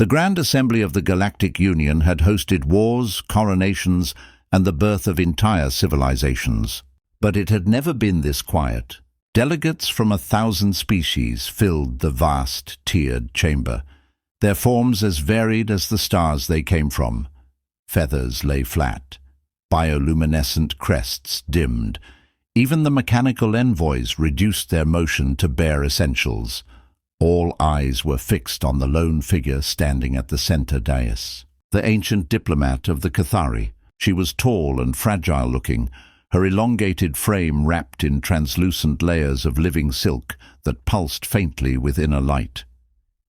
The Grand Assembly of the Galactic Union had hosted wars, coronations, and the birth of entire civilizations. But it had never been this quiet. Delegates from 1,000 species filled the vast, tiered chamber, their forms as varied as the stars they came from. Feathers lay flat, bioluminescent crests dimmed. Even the mechanical envoys reduced their motion to bare essentials. All eyes were fixed on the lone figure standing at the center dais. The ancient diplomat of the Cathari. She was tall and fragile-looking, her elongated frame wrapped in translucent layers of living silk that pulsed faintly with inner light.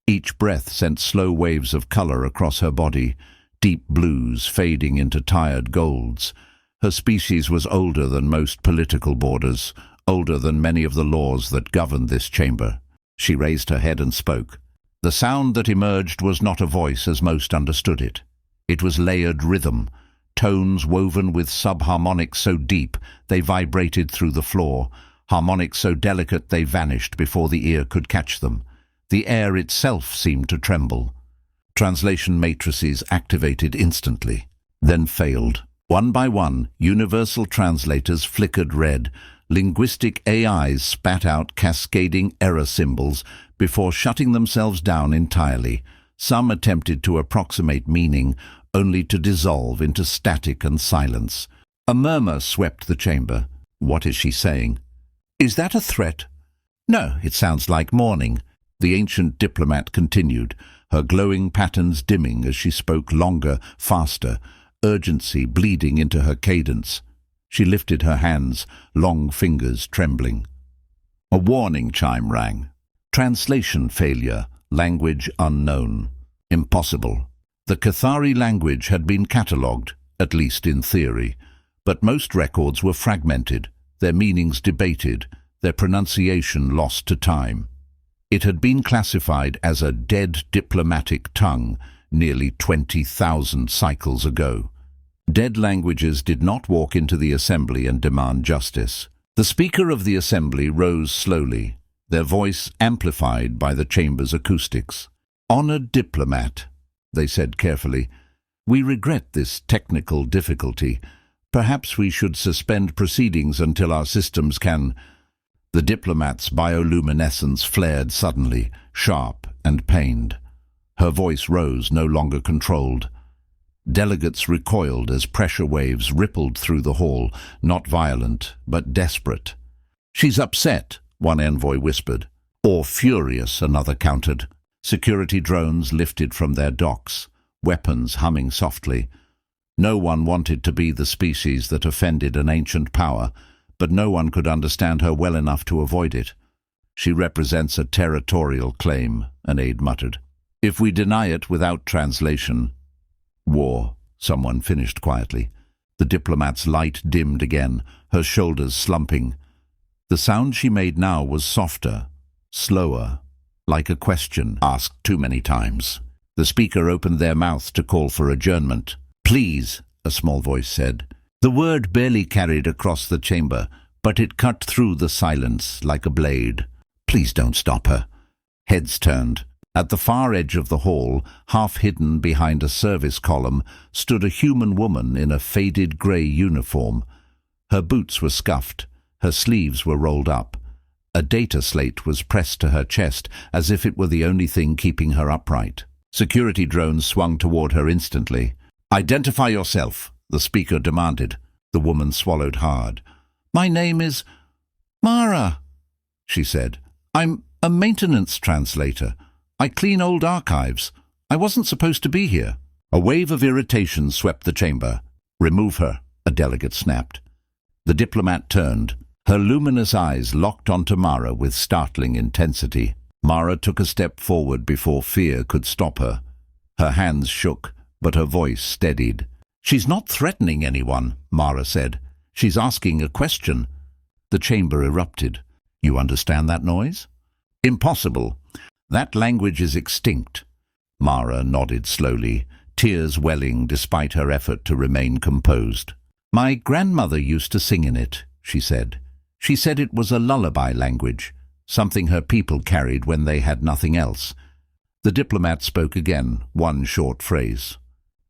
Each breath sent slow waves of color across her body, deep blues fading into tired golds. Her species was older than most political borders, older than many of the laws that governed this chamber. She raised her head and spoke. The sound that emerged was not a voice as most understood it. It was layered rhythm, tones woven with subharmonics so deep they vibrated through the floor, harmonics so delicate they vanished before the ear could catch them. The air itself seemed to tremble. Translation matrices activated instantly, then failed. One by one, universal translators flickered red. Linguistic AIs spat out cascading error symbols before shutting themselves down entirely. Some attempted to approximate meaning, only to dissolve into static and silence. A murmur swept the chamber. What is she saying? Is that a threat? No, it sounds like mourning. The ancient diplomat continued, her glowing patterns dimming as she spoke longer, faster, urgency bleeding into her cadence. She lifted her hands, long fingers trembling. A warning chime rang. Translation failure, language unknown. Impossible. The Cathari language had been catalogued, at least in theory, but most records were fragmented, their meanings debated, their pronunciation lost to time. It had been classified as a dead diplomatic tongue nearly 20,000 cycles ago. Dead languages did not walk into the assembly and demand justice. The speaker of the assembly rose slowly, their voice amplified by the chamber's acoustics. "Honored diplomat," they said carefully, "we regret this technical difficulty. Perhaps we should suspend proceedings until our systems can—" The diplomat's bioluminescence flared suddenly, sharp and pained. Her voice rose, no longer controlled. Delegates recoiled as pressure waves rippled through the hall, not violent, but desperate. "She's upset," one envoy whispered. "Or furious," another countered. Security drones lifted from their docks, weapons humming softly. No one wanted to be the species that offended an ancient power, but no one could understand her well enough to avoid it. "She represents a territorial claim," an aide muttered. "If we deny it without translation—" "War," someone finished quietly. The diplomat's light dimmed again, her shoulders slumping. The sound she made now was softer, slower, like a question asked too many times. The speaker opened their mouth to call for adjournment. "Please," a small voice said. The word barely carried across the chamber, but it cut through the silence like a blade. "Please don't stop her." Heads turned. At the far edge of the hall, half hidden behind a service column, stood a human woman in a faded grey uniform. Her boots were scuffed, her sleeves were rolled up. A data slate was pressed to her chest, as if it were the only thing keeping her upright. Security drones swung toward her instantly. "Identify yourself," the speaker demanded. The woman swallowed hard. "My name is Mara," she said. "I'm a maintenance translator. I clean old archives. I wasn't supposed to be here." A wave of irritation swept the chamber. "Remove her," a delegate snapped. The diplomat turned. Her luminous eyes locked onto Mara with startling intensity. Mara took a step forward before fear could stop her. Her hands shook, but her voice steadied. "She's not threatening anyone," Mara said. "She's asking a question." The chamber erupted. "You understand that noise?" "Impossible. That language is extinct." Mara nodded slowly, tears welling despite her effort to remain composed. "My grandmother used to sing in it," she said. "She said it was a lullaby language, something her people carried when they had nothing else. The diplomat spoke again, one short phrase.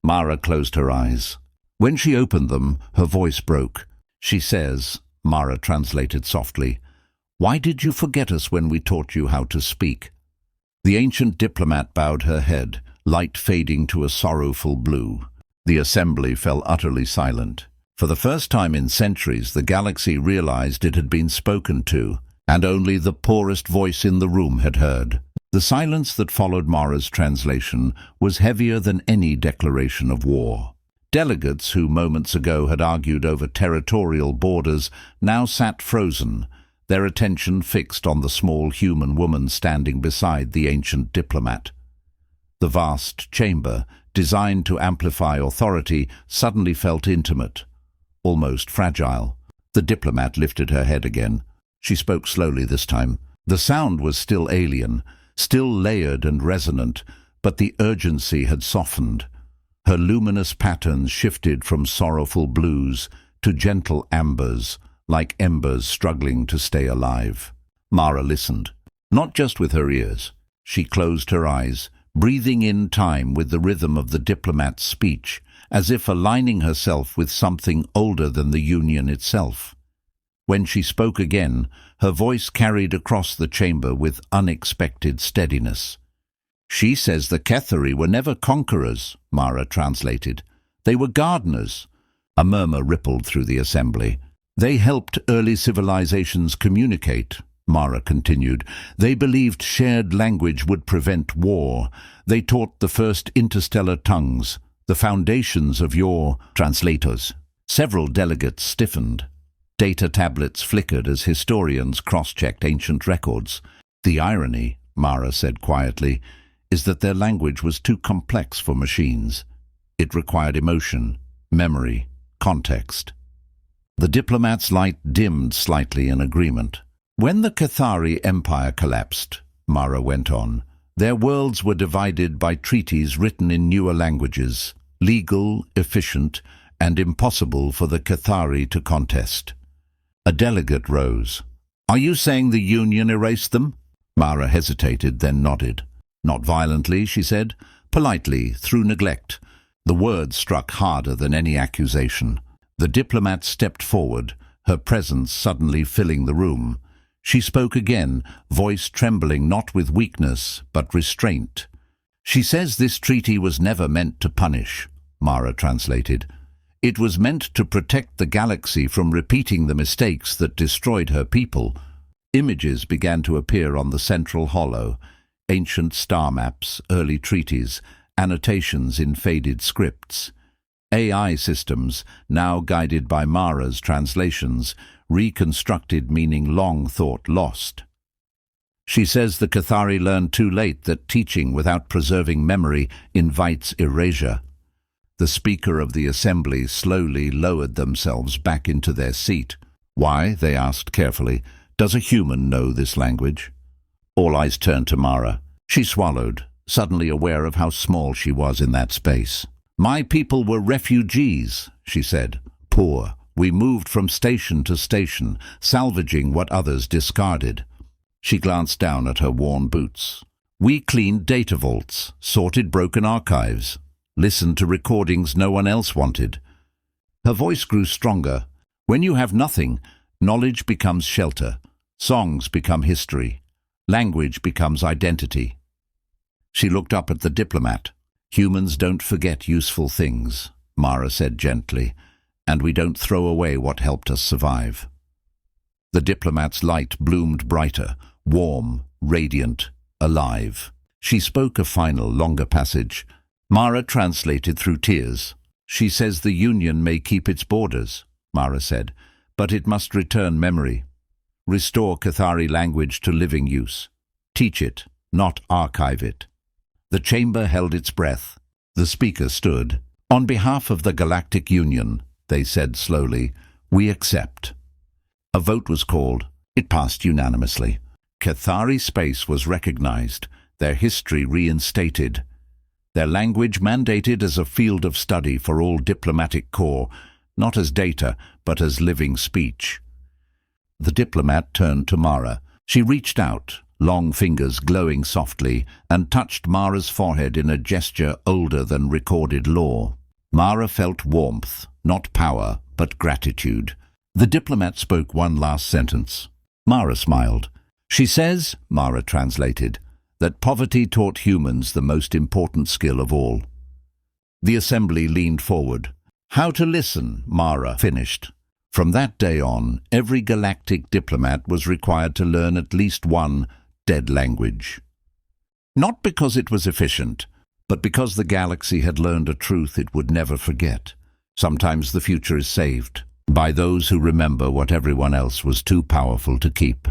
Mara closed her eyes. When she opened them, her voice broke. "She says," Mara translated softly, "why did you forget us when we taught you how to speak?" The ancient diplomat bowed her head, light fading to a sorrowful blue. The assembly fell utterly silent. For the first time in centuries, the galaxy realized it had been spoken to, and only the poorest voice in the room had heard. The silence that followed Mara's translation was heavier than any declaration of war. Delegates who moments ago had argued over territorial borders now sat frozen, their attention fixed on the small human woman standing beside the ancient diplomat. The vast chamber, designed to amplify authority, suddenly felt intimate, almost fragile. The diplomat lifted her head again. She spoke slowly this time. The sound was still alien, still layered and resonant, but the urgency had softened. Her luminous patterns shifted from sorrowful blues to gentle ambers, like embers struggling to stay alive. Mara listened, not just with her ears. She closed her eyes, breathing in time with the rhythm of the diplomat's speech, as if aligning herself with something older than the Union itself. When she spoke again, her voice carried across the chamber with unexpected steadiness. "She says the Kethari were never conquerors," Mara translated. "They were gardeners." A murmur rippled through the assembly. "They helped early civilizations communicate," Mara continued. "They believed shared language would prevent war. They taught the first interstellar tongues, the foundations of your translators." Several delegates stiffened. Data tablets flickered as historians cross-checked ancient records. "The irony," Mara said quietly, "is that their language was too complex for machines. It required emotion, memory, context." The diplomat's light dimmed slightly in agreement. "When the Kethari Empire collapsed," Mara went on, "their worlds were divided by treaties written in newer languages, legal, efficient, and impossible for the Kethari to contest." A delegate rose. "Are you saying the Union erased them?" Mara hesitated, then nodded. "Not violently," she said. "Politely, through neglect." The words struck harder than any accusation. The diplomat stepped forward, her presence suddenly filling the room. She spoke again, voice trembling not with weakness, but restraint. "She says this treaty was never meant to punish," Mara translated. "It was meant to protect the galaxy from repeating the mistakes that destroyed her people." Images began to appear on the central hollow. Ancient star maps, early treaties, annotations in faded scripts. AI systems, now guided by Mara's translations, reconstructed meaning long thought lost. "She says the Kethari learned too late that teaching without preserving memory invites erasure." The speaker of the assembly slowly lowered themselves back into their seat. "Why?" they asked carefully. "Does a human know this language?" All eyes turned to Mara. She swallowed, suddenly aware of how small she was in that space. "My people were refugees," she said. "Poor. We moved from station to station, salvaging what others discarded." She glanced down at her worn boots. "We cleaned data vaults, sorted broken archives, listened to recordings no one else wanted." Her voice grew stronger. "When you have nothing, knowledge becomes shelter, songs become history, language becomes identity." She looked up at the diplomat. "Humans don't forget useful things," Mara said gently, "and we don't throw away what helped us survive." The diplomat's light bloomed brighter, warm, radiant, alive. She spoke a final, longer passage. Mara translated through tears. "She says the Union may keep its borders," Mara said, "but it must return memory. Restore Kethari language to living use. Teach it, not archive it." The chamber held its breath. The speaker stood. "On behalf of the Galactic Union," they said slowly, "we accept." A vote was called. It passed unanimously. Kethari space was recognized, their history reinstated, their language mandated as a field of study for all diplomatic corps, not as data, but as living speech. The diplomat turned to Mara. She reached out, long fingers glowing softly, and touched Mara's forehead in a gesture older than recorded law. Mara felt warmth, not power, but gratitude. The diplomat spoke one last sentence. Mara smiled. "She says," Mara translated, "that poverty taught humans the most important skill of all." The assembly leaned forward. "How to listen," Mara finished. From that day on, every galactic diplomat was required to learn at least one dead language. Not because it was efficient, but because the galaxy had learned a truth it would never forget. Sometimes the future is saved by those who remember what everyone else was too powerful to keep.